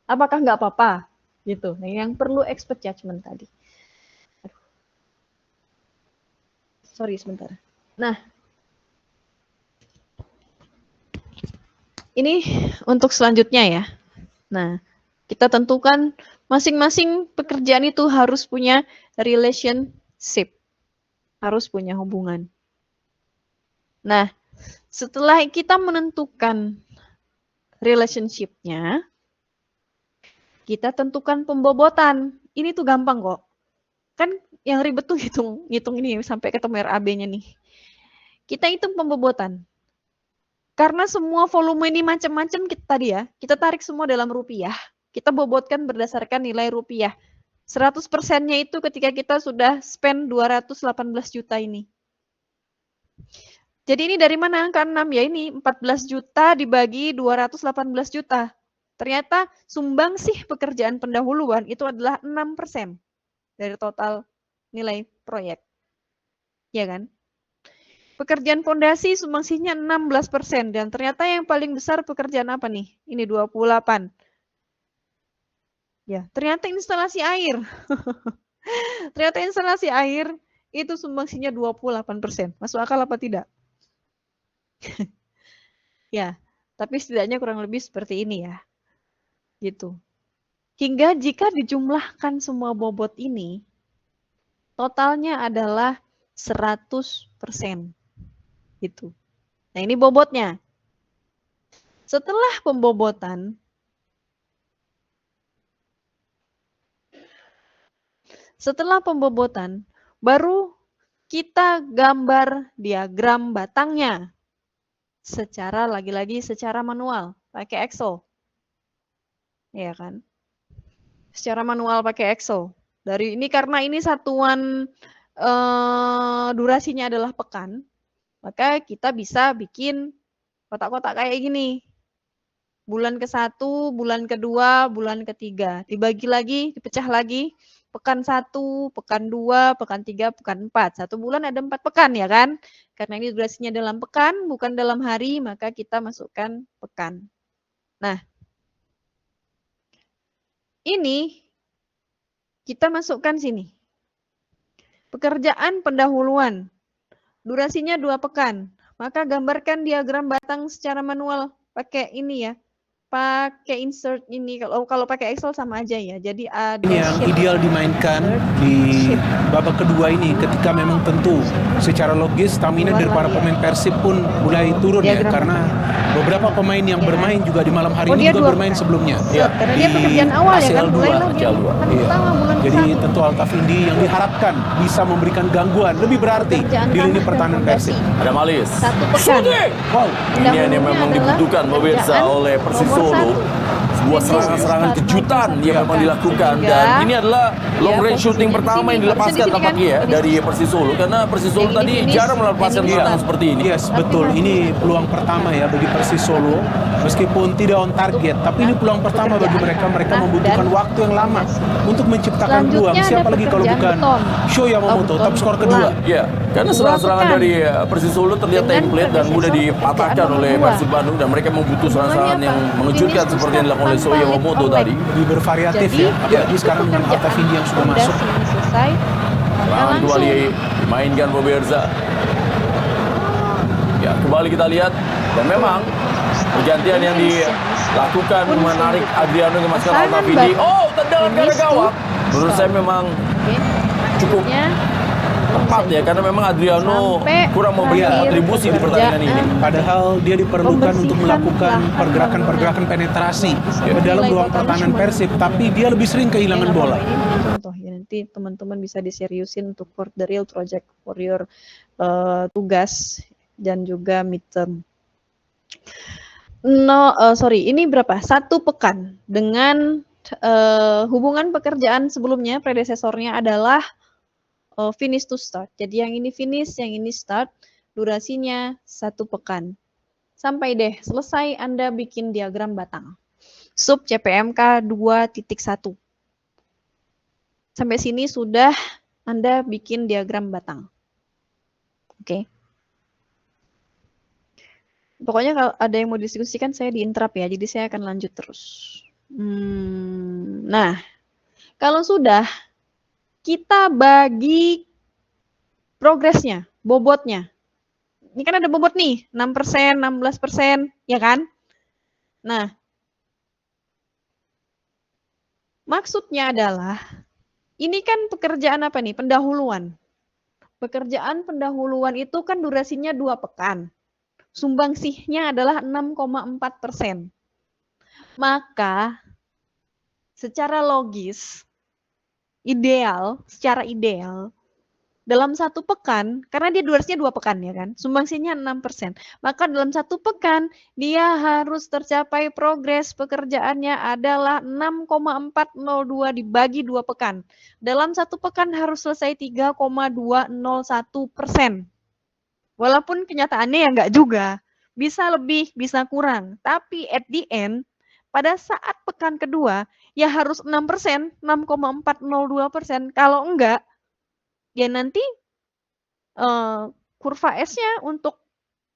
Apakah nggak apa-apa? Gitu. Nah, yang perlu expert judgment tadi. Aduh. Sorry sebentar. Nah, ini untuk selanjutnya ya. Nah, kita tentukan masing-masing pekerjaan itu harus punya relationship. Harus punya hubungan. Nah, setelah kita menentukan relationship-nya, kita tentukan pembobotan. Ini tuh gampang kok. Kan yang ribet tuh ngitung ini sampai ketemu RAB-nya nih. Kita hitung pembobotan. Karena semua volume ini macam-macam tadi ya, kita tarik semua dalam rupiah. Kita bobotkan berdasarkan nilai rupiah. 100%-nya itu ketika kita sudah spend 218 juta ini. Jadi ini dari mana angka 6? Ya ini 14 juta dibagi 218 juta. Ternyata sumbangsih pekerjaan pendahuluan itu adalah 6% dari total nilai proyek. Ya kan? Pekerjaan fondasi sumbangsinya 16% dan ternyata yang paling besar pekerjaan apa nih? Ini 28. Ya, ternyata instalasi air. Ternyata instalasi air itu sumbangsinya 28%. Masuk akal apa tidak? Ya, tapi setidaknya kurang lebih seperti ini ya. Gitu. Hingga jika dijumlahkan semua bobot ini, totalnya adalah 100%. Gitu. Nah, ini bobotnya. Setelah pembobotan, baru kita gambar diagram batangnya. Lagi-lagi secara manual, pakai Excel. Ya kan? Secara manual pakai Excel. Dari ini karena ini satuan durasinya adalah pekan, maka kita bisa bikin kotak-kotak kayak gini. Bulan ke-1, bulan ke-2, bulan ke-3. Dibagi lagi, dipecah lagi. Pekan 1, pekan 2, pekan 3, pekan 4. 1 bulan ada 4 pekan ya kan? Karena ini durasinya dalam pekan, bukan dalam hari, maka kita masukkan pekan. Nah, ini kita masukkan sini. Pekerjaan pendahuluan. Durasinya 2 pekan. Maka gambarkan diagram batang secara manual. Pakai ini ya. Pakai insert ini. Kalau pakai Excel sama aja ya. Jadi ada Ini yang ideal dimainkan di babak kedua ini ketika memang tentu secara logis stamina dari para pemain Persib pun mulai turun ya, karena beberapa pemain yang bermain juga di malam hari ini juga bermain sebelumnya. Ya, karena dia pekerjaan awal ya kan, ACL2. mulai lagi Iya. pertama bulan Jadi ke-1. tentu Altafindi yang diharapkan bisa memberikan gangguan lebih berarti di lini pertahanan Persib. Ada Malis. 1 pekan. Wow, Ini yang memang dibutuhkan pemirsa oleh Persis Solo. Sebuah serangan-serangan kejutan yang memang dilakukan, dan ini adalah long range shooting pertama yang dilepaskan tampaknya ya dari Persis Solo, karena Persis Solo tadi jarang melepaskan serangan seperti ini. Yes, betul. Ini peluang pertama ya bagi Persis Solo. Meskipun tidak on target, tapi ini peluang pertama bagi mereka. Mereka membutuhkan waktu yang lama untuk menciptakan peluang. Siapa lagi kalau bukan Sho Yamamoto, top skor kedua. Ya, karena serangan-serangan dari Persis Solo terlihat template dan mudah dipatahkan oleh Persib Bandung, dan mereka membutuh serangan-serangan yang mengejutkan seperti yang dilakukan oleh Sho Yamamoto tadi. Lebih bervariatif ya, apalagi sekarang dengan Altafindi yang sudah masuk. Selesai. Serangan kembali dimainkan pemirsa. Ya, kembali kita lihat, dan memang pergantian yang dilakukan menarik Adriano ke masukkan Altafindi. Oh, tendangan ke arah gawang. Menurut saya memang cukup tepat ya, karena memang Adriano kurang memberikan kontribusi di pertandingan ini. Padahal dia diperlukan untuk melakukan pergerakan-pergerakan penetrasi ke dalam ruang pertahanan Persib, tapi dia lebih sering kehilangan bola. Ini contoh ya, nanti teman-teman bisa diseriusin untuk for the real project, for your tugas dan juga midterm. Ini berapa? 1 pekan dengan hubungan pekerjaan sebelumnya, predesesornya adalah finish to start. Jadi yang ini finish, yang ini start, durasinya 1 pekan. Sampai deh, selesai Anda bikin diagram batang. Sub CPMK 2.1. Sampai sini sudah Anda bikin diagram batang. Oke. Pokoknya kalau ada yang mau diskusikan, saya diinterrupt ya, jadi saya akan lanjut terus. Nah, kalau sudah, kita bagi progresnya, bobotnya. Ini kan ada bobot nih, 6%, 16%, ya kan? Nah, maksudnya adalah, ini kan pekerjaan apa nih? Pendahuluan. Pekerjaan pendahuluan itu kan durasinya 2 pekan. Sumbangsihnya adalah 6,4%. Maka, secara logis, secara ideal, dalam 1 pekan, karena dia durasinya 2 pekan ya kan, sumbangsihnya 6%. Maka dalam 1 pekan, dia harus tercapai progres pekerjaannya adalah 6,402 dibagi 2 pekan. Dalam 1 pekan harus selesai 3,201%. Walaupun kenyataannya ya enggak juga. Bisa lebih, bisa kurang. Tapi at the end, pada saat pekan kedua, ya harus 6%, 6,402%. Kalau enggak, ya nanti kurva S-nya untuk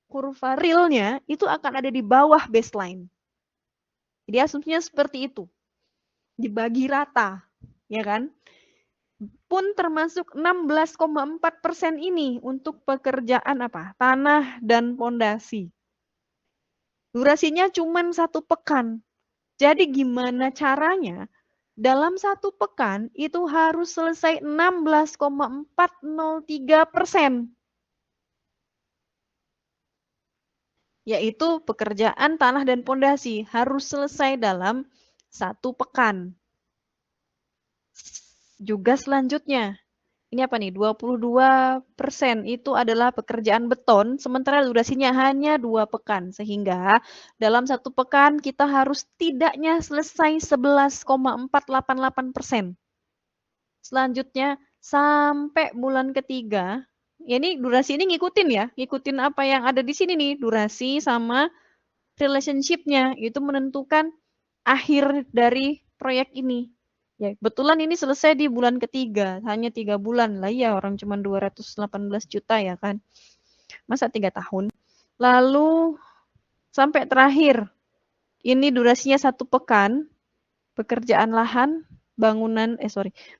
kurva realnya itu akan ada di bawah baseline. Jadi asumsinya seperti itu. Dibagi rata, ya kan? Pun termasuk 16,4% ini untuk pekerjaan apa? Tanah dan pondasi. Durasinya cuma 1 pekan. Jadi gimana caranya? Dalam 1 pekan itu harus selesai 16,403%. Yaitu pekerjaan tanah dan pondasi harus selesai dalam 1 pekan. Juga selanjutnya, ini apa nih, 22% itu adalah pekerjaan beton, sementara durasinya hanya 2 pekan. Sehingga dalam 1 pekan kita harus tidaknya selesai 11,488%. Selanjutnya sampai bulan ketiga, ya ini durasi ini ngikutin ya, ngikutin apa yang ada di sini nih, durasi sama relationship-nya, itu menentukan akhir dari proyek ini. Ya, kebetulan ini selesai di bulan ketiga, hanya 3 bulan lah ya, orang cuma 218 juta ya kan. Masa 3 tahun. Lalu sampai terakhir, ini durasinya 1 pekan, pekerjaan lahan,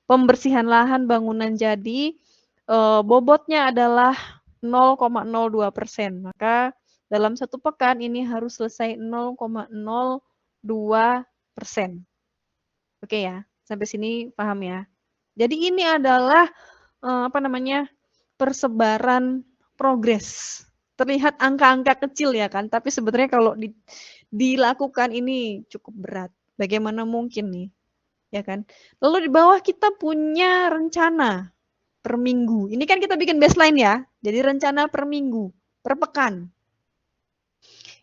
pembersihan lahan bangunan jadi, bobotnya adalah 0,02%. Maka dalam 1 pekan ini harus selesai 0,02%. Oke ya, sampai sini paham ya? Jadi ini adalah, persebaran progres. Terlihat angka-angka kecil ya kan, tapi sebenarnya kalau dilakukan ini cukup berat. Bagaimana mungkin nih, ya kan? Lalu di bawah kita punya rencana per minggu. Ini kan kita bikin baseline ya, jadi rencana per minggu, per pekan.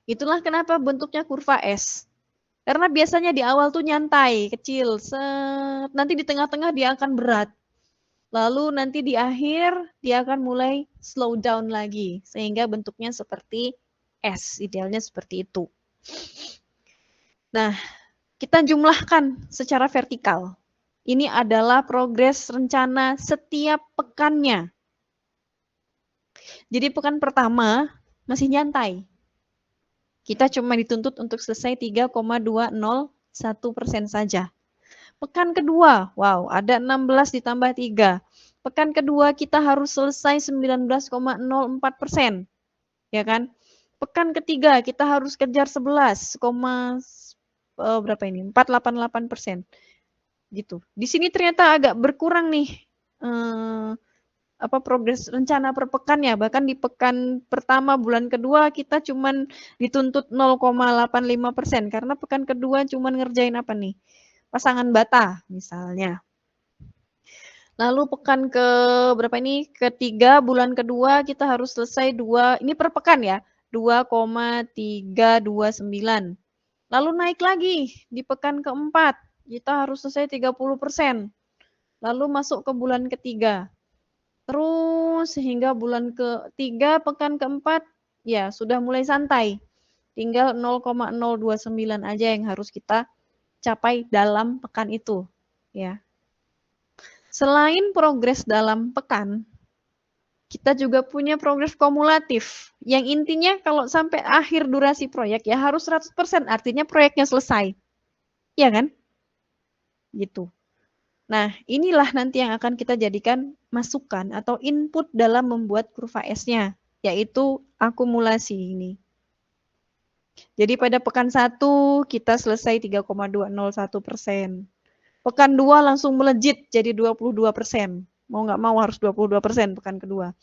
Itulah kenapa bentuknya kurva S. Karena biasanya di awal tuh nyantai, kecil, nanti di tengah-tengah dia akan berat. Lalu nanti di akhir dia akan mulai slow down lagi, sehingga bentuknya seperti S, idealnya seperti itu. Nah, kita jumlahkan secara vertikal. Ini adalah progres rencana setiap pekannya. Jadi pekan pertama masih nyantai. Kita cuma dituntut untuk selesai 3,201% saja. Pekan kedua, wow, ada 16 ditambah 3. Pekan kedua kita harus selesai 19,04%. Ya kan? Pekan ketiga kita harus kejar 11, berapa ini? 488%. Gitu. Di sini ternyata agak berkurang nih progres rencana per pekannya. Bahkan di pekan pertama bulan kedua kita cuman dituntut 0,85% karena pekan kedua cuman ngerjain apa nih? Pasangan bata misalnya. Lalu pekan ke berapa ini? Ketiga bulan kedua kita harus selesai ini per pekan ya, 2,329. Lalu naik lagi di pekan keempat, kita harus selesai 30%. Lalu masuk ke bulan ketiga. Terus sehingga bulan ketiga, pekan keempat, ya sudah mulai santai. Tinggal 0,029 aja yang harus kita capai dalam pekan itu. Ya. Selain progres dalam pekan, kita juga punya progres kumulatif. Yang intinya kalau sampai akhir durasi proyek ya harus 100%, artinya proyeknya selesai. Iya kan? Gitu. Nah, inilah nanti yang akan kita jadikan masukan atau input dalam membuat kurva S-nya, yaitu akumulasi ini. Jadi pada pekan 1 kita selesai 3,201%. Pekan 2 langsung melejit jadi 22%. Mau nggak mau harus 22% pekan kedua.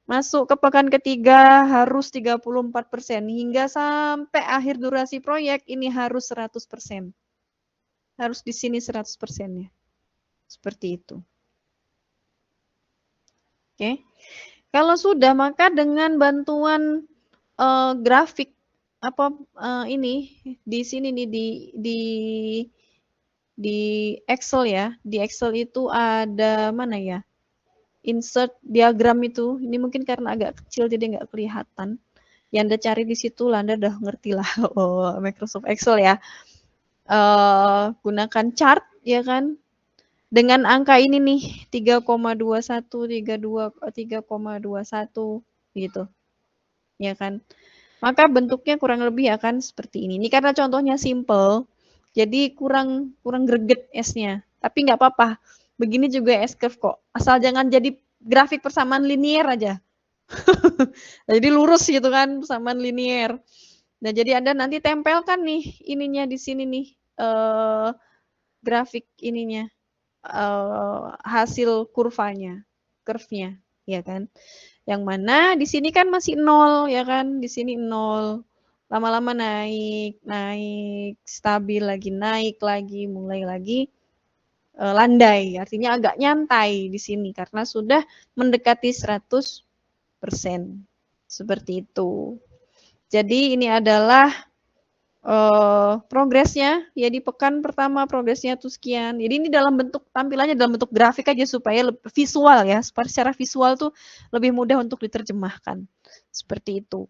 Masuk ke pekan ketiga harus 34%. Hingga sampai akhir durasi proyek ini harus 100%. Harus di sini 100%-nya. Seperti itu. Oke. Kalau sudah, maka dengan bantuan grafik ini di sini nih di Excel ya. Di Excel itu ada mana ya? Insert diagram itu. Ini mungkin karena agak kecil jadi nggak kelihatan. Yang Anda cari di situ, Anda udah ngerti lah. Oh, Microsoft Excel ya. Gunakan chart ya kan. Dengan angka ini nih 3,21, 3,21 gitu. Ya kan? Maka bentuknya kurang lebih akan seperti ini. Ini karena contohnya simple, jadi kurang greget S-nya. Tapi nggak apa-apa. Begini juga S-curve kok. Asal jangan jadi grafik persamaan linier aja. Jadi lurus gitu kan, persamaan linier. Nah, jadi Anda nanti tempelkan nih ininya di sini nih, grafik ininya, hasil kurvanya, curve-nya, ya kan. Yang mana di sini kan masih 0 ya kan, di sini 0. Lama-lama naik, stabil lagi, naik lagi, mulai lagi landai. Artinya agak nyantai di sini karena sudah mendekati 100%. Seperti itu. Jadi ini adalah progresnya ya di pekan pertama progresnya tuh sekian. Jadi ini dalam bentuk tampilannya dalam bentuk grafik aja supaya visual ya, secara visual tuh lebih mudah untuk diterjemahkan. Seperti itu.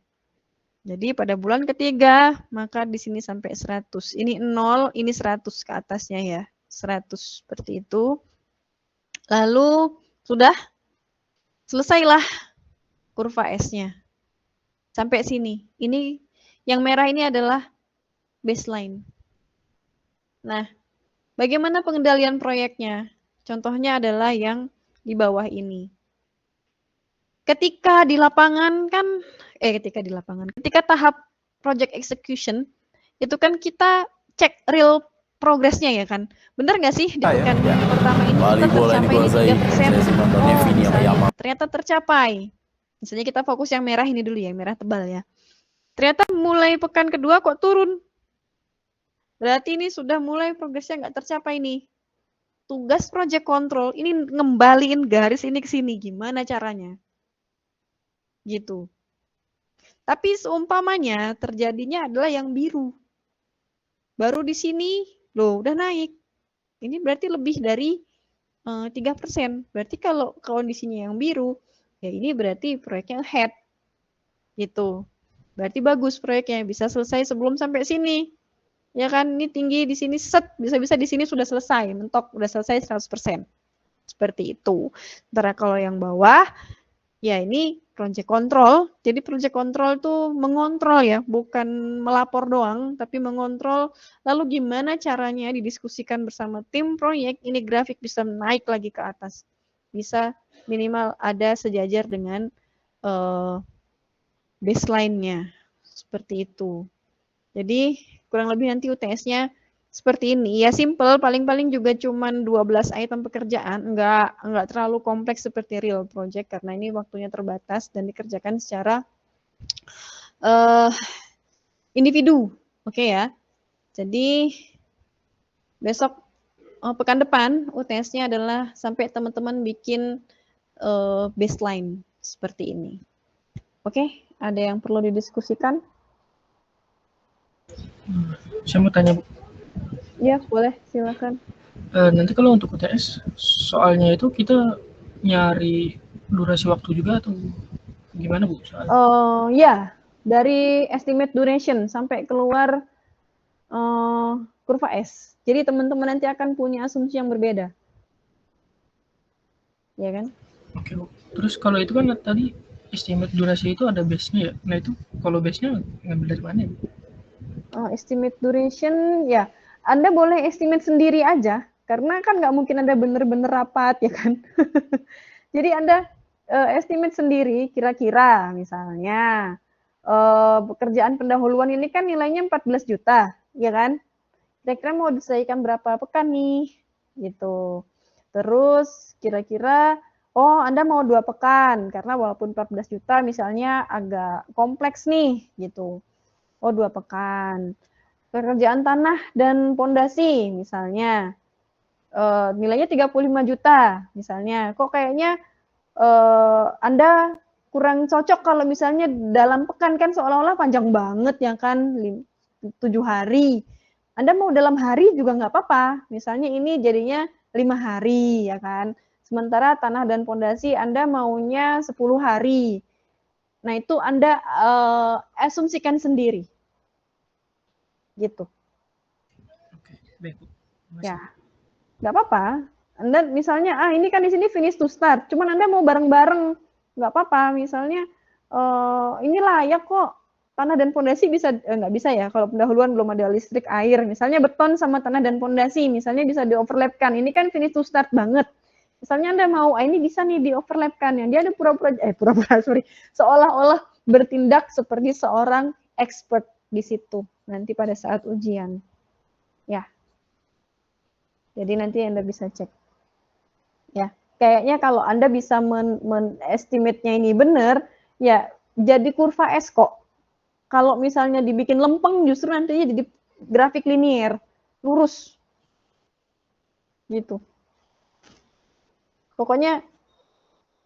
Jadi pada bulan ketiga maka di sini sampai 100. Ini 0, ini 100 ke atasnya ya. 100 seperti itu. Lalu sudah selesailah kurva S-nya. Sampai sini. Ini yang merah ini adalah baseline. Nah, bagaimana pengendalian proyeknya? Contohnya adalah yang di bawah ini. Ketika ketika tahap project execution, itu kan kita cek real progresnya ya kan. Benar nggak sih di pekan pertama ini kita tercapai ini 3%? Ternyata tercapai. Misalnya kita fokus yang merah ini dulu ya, yang merah tebal ya. Ternyata mulai pekan kedua kok turun. Berarti ini sudah mulai progresnya nggak tercapai nih. Tugas project control ini ngembaliin garis ini ke sini. Gimana caranya? Gitu. Tapi seumpamanya terjadinya adalah yang biru. Baru di sini, loh udah naik. Ini berarti lebih dari 3%. Berarti kalau kondisinya yang biru, ya ini berarti proyeknya head. Gitu. Berarti bagus proyeknya, bisa selesai sebelum sampai sini. Ya kan, ini tinggi di sini set, bisa-bisa di sini sudah selesai, mentok udah selesai 100%. Seperti itu. Sementara kalau yang bawah, ya ini project control. Jadi project control tuh mengontrol ya, bukan melapor doang, tapi mengontrol. Lalu gimana caranya didiskusikan bersama tim proyek, ini grafik bisa naik lagi ke atas. Bisa minimal ada sejajar dengan baseline-nya. Seperti itu. Jadi kurang lebih nanti UTS-nya seperti ini. Ya simple, paling-paling juga cuman 12 item pekerjaan, enggak terlalu kompleks seperti real project karena ini waktunya terbatas dan dikerjakan secara individu. Oke ya. Jadi besok pekan depan UTS-nya adalah sampai teman-teman bikin baseline seperti ini. Oke, ada yang perlu didiskusikan? Saya mau tanya, Bu. Ya, boleh, silakan. Nanti kalau untuk UTS, soalnya itu kita nyari durasi waktu juga atau gimana, Bu? Ya, dari estimate duration sampai keluar kurva S. Jadi teman-teman nanti akan punya asumsi yang berbeda. Ya kan? Oke, Bu. Terus kalau itu kan tadi estimate durasi itu ada base-nya ya. Nah itu kalau base-nya ngambil dari mana ya, Bu? Estimate duration, ya Anda boleh estimate sendiri aja, karena kan nggak mungkin Anda bener-bener rapat, ya kan? Jadi Anda estimate sendiri, kira-kira misalnya pekerjaan pendahuluan ini kan nilainya 14 juta, ya kan? Kira-kira mau diselesaikan berapa pekan nih? Gitu. Terus kira-kira, oh Anda mau 2 pekan, karena walaupun 14 juta misalnya agak kompleks nih, gitu. Oh 2 pekan. Pekerjaan tanah dan pondasi misalnya, nilainya 35 juta misalnya. Kok kayaknya Anda kurang cocok kalau misalnya dalam pekan, kan seolah-olah panjang banget ya kan, 7 hari. Anda mau dalam hari juga nggak apa-apa. Misalnya ini jadinya 5 hari ya kan. Sementara tanah dan pondasi Anda maunya 10 hari. Nah itu Anda asumsikan sendiri. Gitu. Oke, baik, Bu. Ya, nggak apa-apa. Anda misalnya, ini kan di sini finish to start, cuman Anda mau bareng-bareng, nggak apa-apa. Misalnya, ini layak kok, tanah dan pondasi bisa nggak bisa ya, kalau pendahuluan belum ada listrik, air, misalnya beton sama tanah dan pondasi, misalnya bisa di-overlapkan, ini kan finish to start banget. Misalnya Anda mau, ini bisa nih di-overlapkan, yang dia ada pura-pura, sorry, seolah-olah bertindak seperti seorang expert di situ, nanti pada saat ujian. Ya, jadi nanti Anda bisa cek. Ya, kayaknya kalau Anda bisa estimate-nya ini benar, ya jadi kurva S kok. Kalau misalnya dibikin lempeng, justru nantinya jadi grafik linier, lurus. Gitu. Pokoknya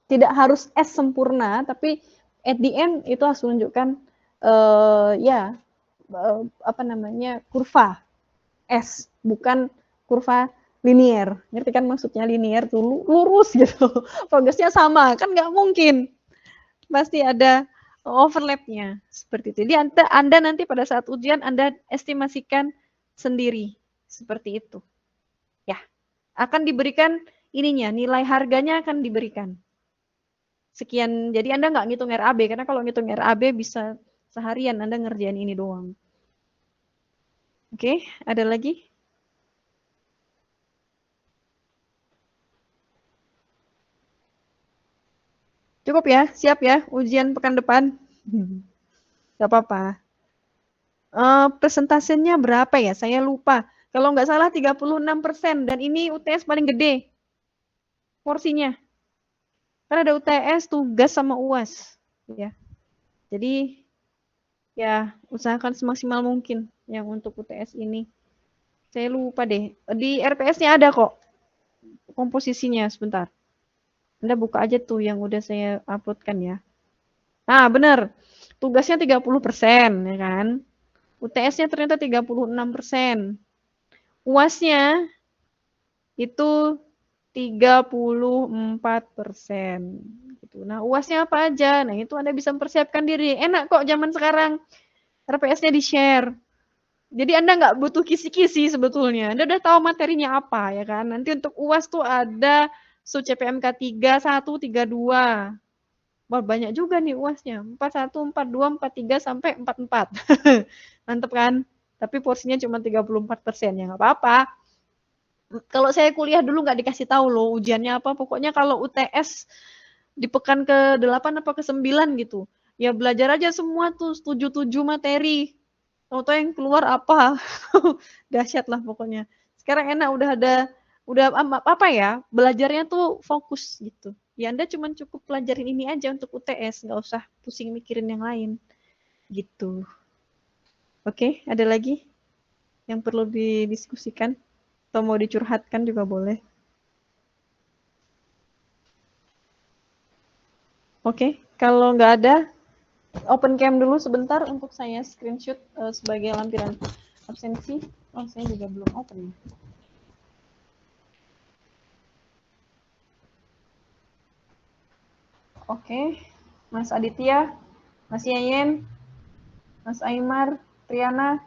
tidak harus S sempurna, tapi at the end itu harus menunjukkan apa namanya, kurva S, bukan kurva linier. Ngerti kan maksudnya linier tuh lurus gitu. Progresnya sama, kan nggak mungkin. Pasti ada overlapnya seperti itu. Jadi Anda nanti pada saat ujian Anda estimasikan sendiri seperti itu. Ya, akan diberikan ininya, nilai harganya akan diberikan. Sekian, jadi Anda nggak ngitung RAB, karena kalau ngitung RAB bisa seharian Anda ngerjain ini doang. Oke, ada lagi? Cukup ya, siap ya, ujian pekan depan. Gak apa-apa. Persentasenya berapa ya? Saya lupa. Kalau nggak salah 36%, dan ini UTS paling gede porsinya. Karena ada UTS, tugas sama UAS. Ya. Jadi ya usahakan semaksimal mungkin yang untuk UTS ini. Saya lupa deh. Di RPS-nya ada kok komposisinya, sebentar. Anda buka aja tuh yang udah saya uploadkan ya. Nah, benar. Tugasnya 30%, ya kan? UTS-nya ternyata 36%. UAS-nya itu 34%. Gitu. Nah, UAS-nya apa aja? Nah, itu Anda bisa mempersiapkan diri. Enak kok zaman sekarang. RPS-nya di-share. Jadi Anda nggak butuh kisi-kisi sebetulnya. Anda udah tahu materinya apa, ya kan? Nanti untuk UAS tuh ada CPMK 31, 32. Wah, banyak juga nih UASnya. 41, 42, 43, sampai 44. Mantep kan? Tapi porsinya cuma 34%. Ya nggak apa-apa. Kalau saya kuliah dulu nggak dikasih tahu loh ujiannya apa. Pokoknya kalau UTS di pekan ke-8 apa ke-9 gitu. Ya belajar aja semua tuh 7 materi. Tahu-tahu yang keluar apa. Dahsyat lah pokoknya. Sekarang enak udah apa ya? Belajarnya tuh fokus gitu. Ya Anda cuma cukup pelajarin ini aja untuk UTS, nggak usah pusing mikirin yang lain. Gitu. Oke, ada lagi yang perlu didiskusikan? Atau mau dicurhatkan juga boleh. Oke, kalau nggak ada, open cam dulu sebentar untuk saya screenshot sebagai lampiran absensi. Oh, saya juga belum open ya. Oke, Mas Aditya, Mas Yayen, Mas Aimar, Triana.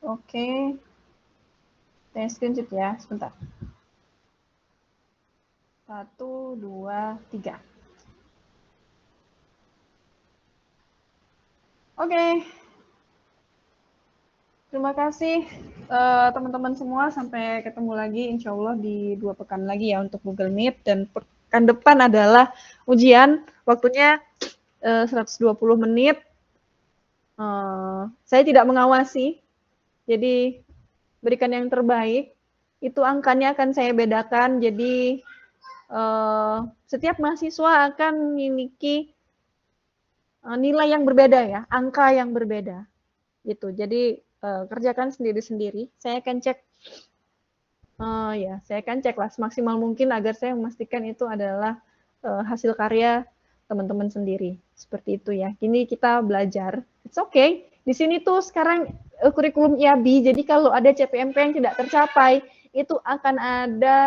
Oke, saya screenshot ya, sebentar. 1, 2, 3. Oke. Terima kasih teman-teman semua. Sampai ketemu lagi insya Allah di 2 pekan lagi ya untuk Google Meet. Dan pekan depan adalah ujian. Waktunya 120 menit. Saya tidak mengawasi. Jadi berikan yang terbaik. Itu angkanya akan saya bedakan. Jadi setiap mahasiswa akan memiliki nilai yang berbeda ya. Angka yang berbeda. Gitu. Jadi kerjakan sendiri-sendiri. Saya akan cek, saya akan cek lah semaksimal mungkin agar saya memastikan itu adalah hasil karya teman-teman sendiri. Seperti itu ya. Kini kita belajar. It's okay. Di sini tuh sekarang kurikulum IAB. Jadi kalau ada CPMK yang tidak tercapai, itu akan ada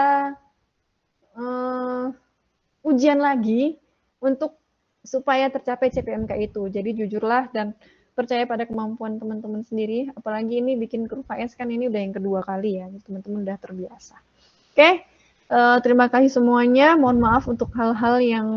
ujian lagi untuk supaya tercapai CPMK itu. Jadi jujurlah dan percaya pada kemampuan teman-teman sendiri, apalagi ini bikin grup HS kan ini udah yang kedua kali ya, teman-teman udah terbiasa. Oke, terima kasih semuanya. Mohon maaf untuk hal-hal yang